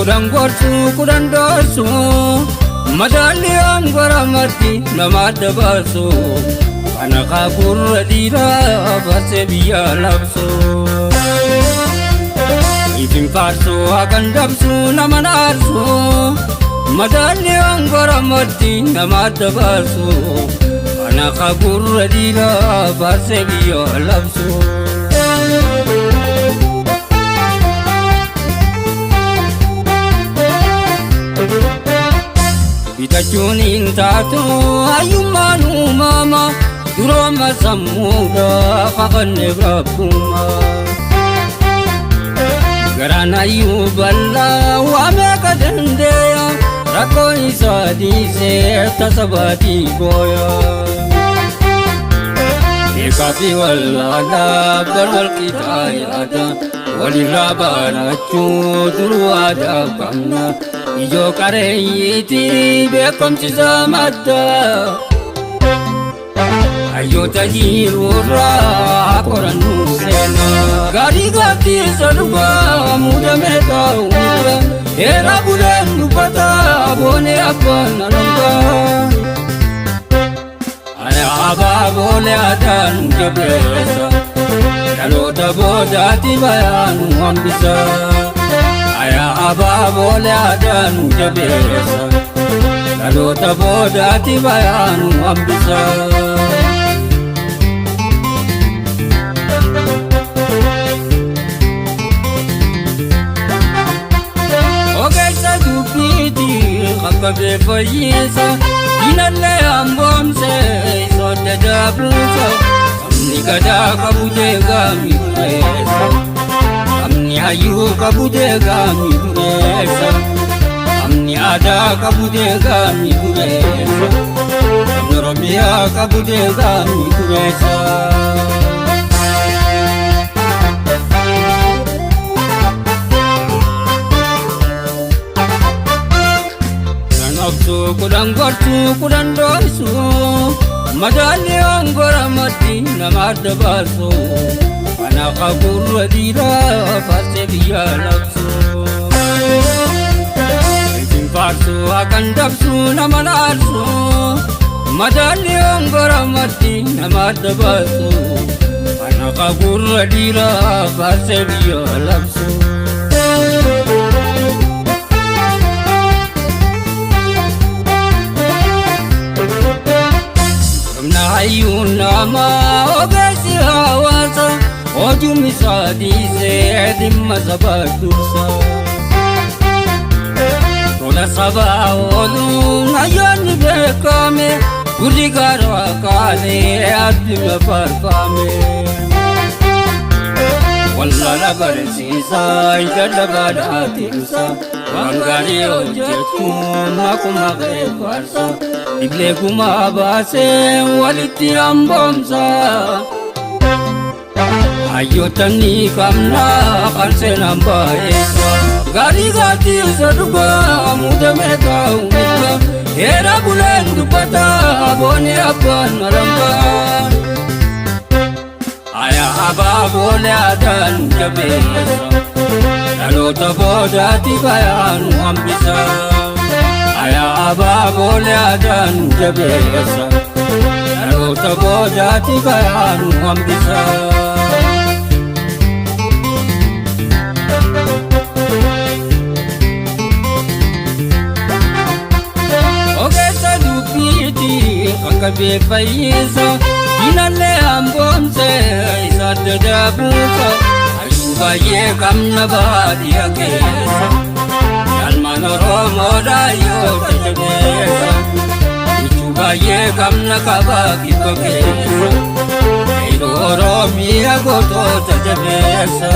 gorsu kudan dorsu madalli angora marti namada basu anaka kurra dira base biya labsu ifin farsu akan dabsu namanarsu madalli angora marti namada basu anaka kurra dira base biya labsu Bitachunin tatu ayumanu mama duroma samuda kakanne brabuma Garana yuballa wame kadendeya rako isadi se tasabati goya Ekafi wallada barwal kitayada walirabana chudruada kamna Ijo kareyiti bekom chisamada Ayo tajirura koranu sena Gari gati sarva muda meta ura Era bulan nupata bone apana langa Aya aba bole adan jabesa Yalo dabo jati bayanu ambisa Aya aba bole adanu jabesa Lalo tabo dati bayanu ambisa Ogesa dupiti kakabe fayisa Inalle ambomse isote jabusa Amni kada kabuje gami kuresa Amni ayu kabude gami kuresa Amni ada kabude gami kuresa Amni romia kabude gami kuresa Nanoksu kudang gorsu kudang dorsu Madali angora mati namada basu Anaka kurra dira base biya labsu Ifin farsu akan dabsu namanarsu Madali angora mati namada basu Anaka kurra dira base biya labsu Ayun nama ogasi hawasa Ojumi sadise dimma sabadursa Tola saba olu nayani bekame Gurigaro akane adima parfame Wallala baresisa idada badatinsa Wangari ojetu makumage farsa Ible kuma base waliti ambomsa Ayotani kamna kanse nambaesa Gari gati saduga muda meta umita Era bulan dupata bone apan maramba Aya aba bole adan jabesa Lalo tabo dati bayanu ambisa Aya aba bole adan jabesa Lalo tabo dati bayanu ambisa Ogesa dupiti kakabe fayisa Inalle ambomse isade dabusa Ayuba ye kamna badiya kesa Yalmanoro moda yo tajabesa Ichuba ye kamna kabaki kokesa Eidoro miya goto tajabesa